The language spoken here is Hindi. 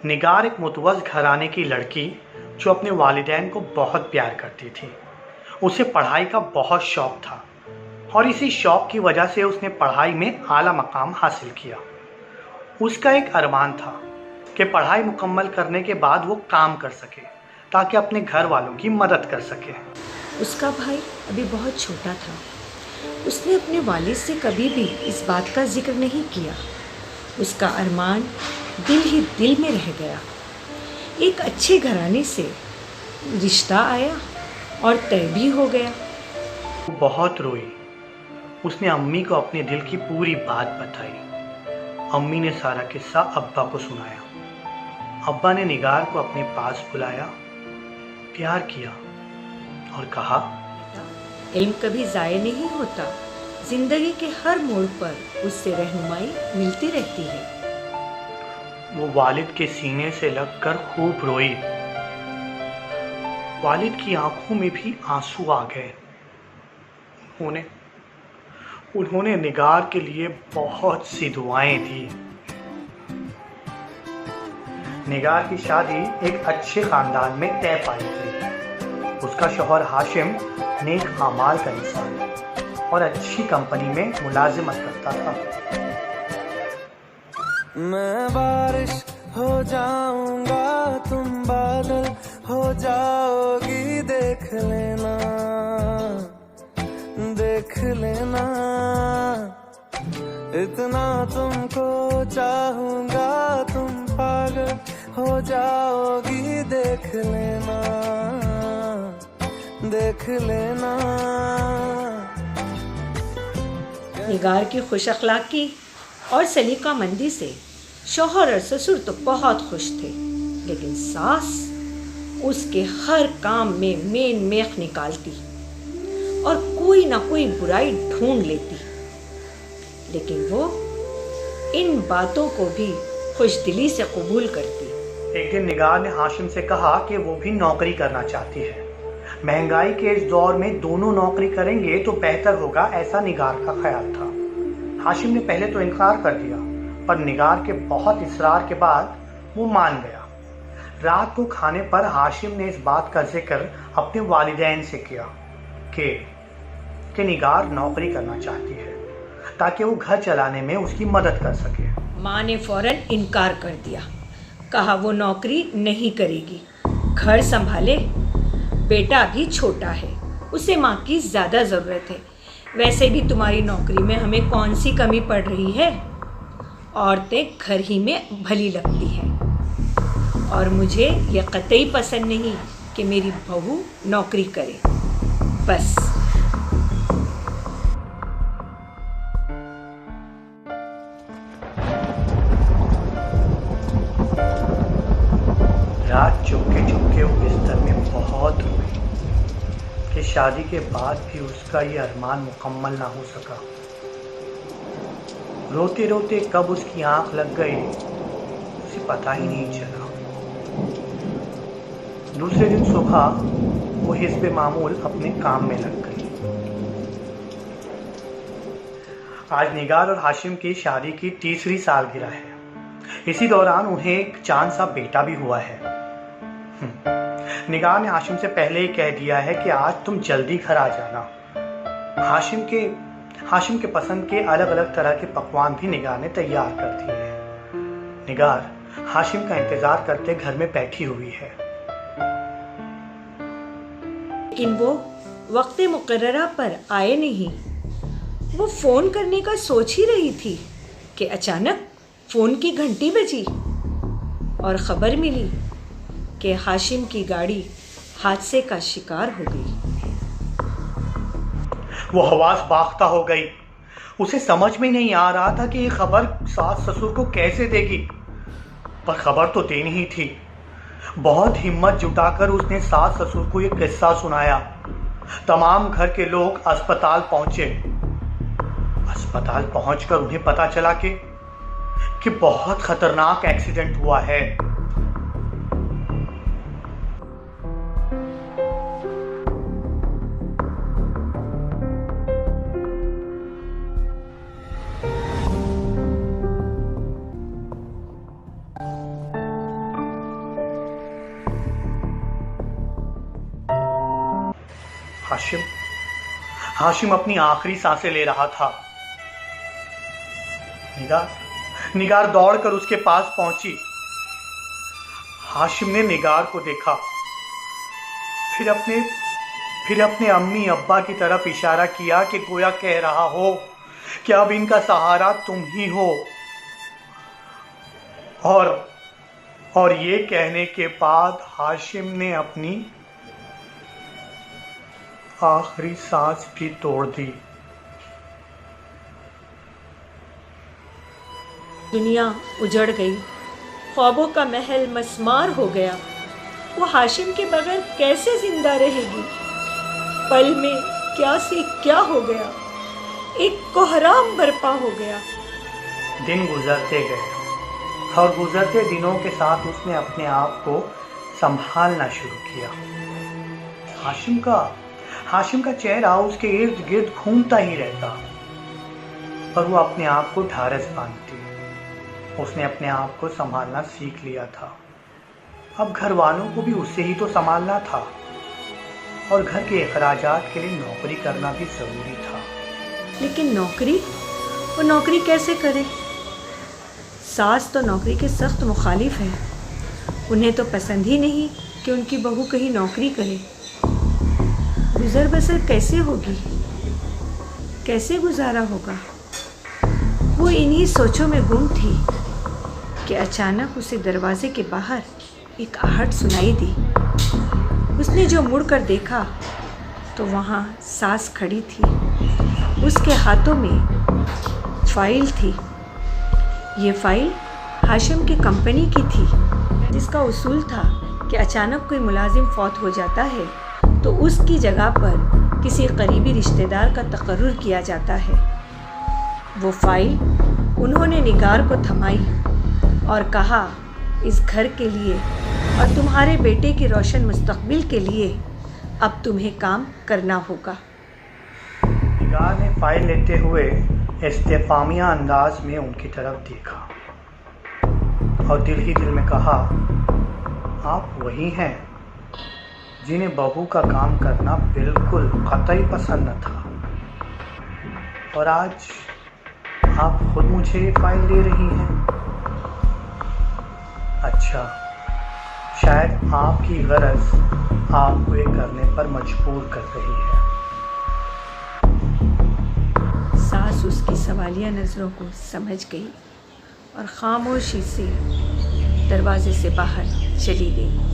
निगार एक मुतवज़ घराने की लड़की जो अपने वालिदैन को बहुत प्यार करती थी। उसे पढ़ाई का बहुत शौक था और इसी शौक की वजह से उसने पढ़ाई में आला मकाम हासिल किया। उसका एक अरमान था कि पढ़ाई मुकम्मल करने के बाद वो काम कर सके ताकि अपने घर वालों की मदद कर सके। उसका भाई अभी बहुत छोटा था। उसने अपने वालिद से कभी भी इस बात का जिक्र नहीं किया। उसका अरमान दिल ही दिल में रह गया। एक अच्छे घराने से रिश्ता आया और तय भी हो गया। वो बहुत रोई। उसने अम्मी को अपने दिल की पूरी बात बताई। अम्मी ने सारा किस्सा अब्बा को सुनाया। अब्बा ने निगार को अपने पास बुलाया, प्यार किया और कहा, इल्म कभी ज़ाया नहीं होता। जिंदगी के हर मोड़ पर उससे रहनुमाई मिलती रहती है। वो वालिद के सीने से लगकर खूब रोई। वालिद की आंखों में भी आंसू आ गए। उन्होंने निगार के लिए बहुत सी दुआएं दी। निगार की शादी एक अच्छे खानदान में तय पाई गई। उसका शौहर हाशिम नेक आमाल का इंसान और अच्छी कंपनी में मुलाजिमत करता था। मैं बारिश हो जाऊंगा, तुम बादल हो जाओगी, देख लेना देख लेना, इतना तुमको चाहूंगा, तुम पागल हो जाओगी, देख लेना देख लेना। निगार की खुश अखलाकी और सलीकामंदी से शौहर और ससुर तो बहुत खुश थे, लेकिन सास उसके हर काम में मेन मेख निकालती और कोई ना कोई बुराई ढूंढ लेती। लेकिन वो इन बातों को भी खुशदिली से कबूल करती। एक दिन निगार ने हाशिम से कहा कि वो भी नौकरी करना चाहती है। महंगाई के इस दौर में दोनों नौकरी करेंगे तो बेहतर होगा, ऐसा निगार का ख्याल था। हाशिम ने पहले तो इनकार कर दिया, पर निगार के बहुत इसरार के बाद वो मान गया। रात को खाने पर हाशिम ने इस बात का जिक्र अपने वालिदैन से किया कि निगार नौकरी करना चाहती है ताकि वो घर चलाने में उसकी मदद कर सके। माँ ने फौरन इनकार कर दिया। कहा वो नौकरी नहीं करेगी, घर संभाले। बेटा अभी छोटा है, उसे माँ की ज़्यादा ज़रूरत है। वैसे भी तुम्हारी नौकरी में हमें कौन सी कमी पड़ रही है। औरतें घर ही में भली लगती हैं और मुझे यह कतई पसंद नहीं कि मेरी बहू नौकरी करे। बस रात चुपके चुपके वो बिस्तर में बहुत रोई कि शादी के बाद भी उसका ये अरमान मुकम्मल ना हो सका। रोते रोते कब उसकी आंख लग गई उसे पता ही नहीं चला। दूसरे दिन सुबह वो हिस्बे मामूल अपने काम में लग गई। आज निगार और हाशिम की शादी की तीसरी सालगिरह है। इसी दौरान उन्हें एक चांद सा बेटा भी हुआ है। निगार ने हाशिम से पहले ही कह दिया है कि आज तुम जल्दी घर आ जाना। हाशिम के पसंद के अलग अलग तरह के पकवान भी निगार ने तैयार कर दिए हैं। निगार हाशिम का इंतजार करते घर में बैठी हुई है। लेकिन वो वक्त मुकर्ररा पर आए नहीं। वो फ़ोन करने का सोच ही रही थी कि अचानक फ़ोन की घंटी बजी और ख़बर मिली कि हाशिम की गाड़ी हादसे का शिकार हो गई। वो हवास बाख्ता हो गई। उसे समझ में नहीं आ रहा था कि ये खबर सास ससुर को कैसे देगी, पर खबर तो देनी ही थी। बहुत हिम्मत जुटाकर उसने सास ससुर को ये किस्सा सुनाया। तमाम घर के लोग अस्पताल पहुंचे। अस्पताल पहुंचकर उन्हें पता चला कि बहुत खतरनाक एक्सीडेंट हुआ है। हाशिम अपनी आखिरी सांसें ले रहा था। निगार दौड़कर उसके पास पहुंची। हाशिम ने निगार को देखा, फिर अपने अम्मी अब्बा की तरफ इशारा किया कि गोया कह रहा हो कि अब इनका सहारा तुम ही हो। और ये कहने के बाद हाशिम ने अपनी आखिरी सांस भी तोड़ दी। दुनिया उजड़ गई, ख्वाबों का महल मस्मार हो गया। वो हाशिम के बगैर कैसे जिंदा रहेगी? पल में क्या से क्या हो गया, एक कोहराम बर्पा हो गया। दिन गुजरते गए और गुजरते दिनों के साथ उसने अपने आप को संभालना शुरू किया। हाशिम का चेहरा उसके इर्द गिर्द घूमता ही रहता, पर वो अपने आप को ढारस बांधती। उसने अपने आप को संभालना सीख लिया था। अब घर वालों को भी उससे ही तो संभालना था और घर के अखराजात के लिए नौकरी करना भी जरूरी था। लेकिन वो नौकरी कैसे करे? सास तो नौकरी के सख्त मुखालिफ है। उन्हें तो पसंद ही नहीं कि उनकी बहू कहीं नौकरी करे। गुजर बसर कैसे होगी? कैसे गुजारा होगा? वो इन्हीं सोचों में गुम थी कि अचानक उसे दरवाजे के बाहर एक आहट सुनाई दी। उसने जो मुड़कर देखा तो वहाँ सास खड़ी थी। उसके हाथों में फाइल थी। ये फाइल हाशिम की कंपनी की थी, जिसका उसूल था कि अचानक कोई मुलाजिम फौत हो जाता है तो उसकी जगह पर किसी करीबी रिश्तेदार का तकर्रुर किया जाता है। वो फाइल उन्होंने निगार को थमाई और कहा, इस घर के लिए और तुम्हारे बेटे के रोशन मुस्तकबिल के लिए अब तुम्हें काम करना होगा। निगार ने फाइल लेते हुए इस्तेफामिया अंदाज में उनकी तरफ देखा और दिल ही दिल में कहा, आप वही हैं जिन्हें बहू का काम करना बिल्कुल कतई पसंद न था, और आज आप खुद मुझे ये फाइल दे रही हैं। अच्छा, शायद आपकी गरज आपको ये करने पर मजबूर कर रही है। सास उसकी सवालिया नज़रों को समझ गई और खामोशी से दरवाजे से बाहर चली गई।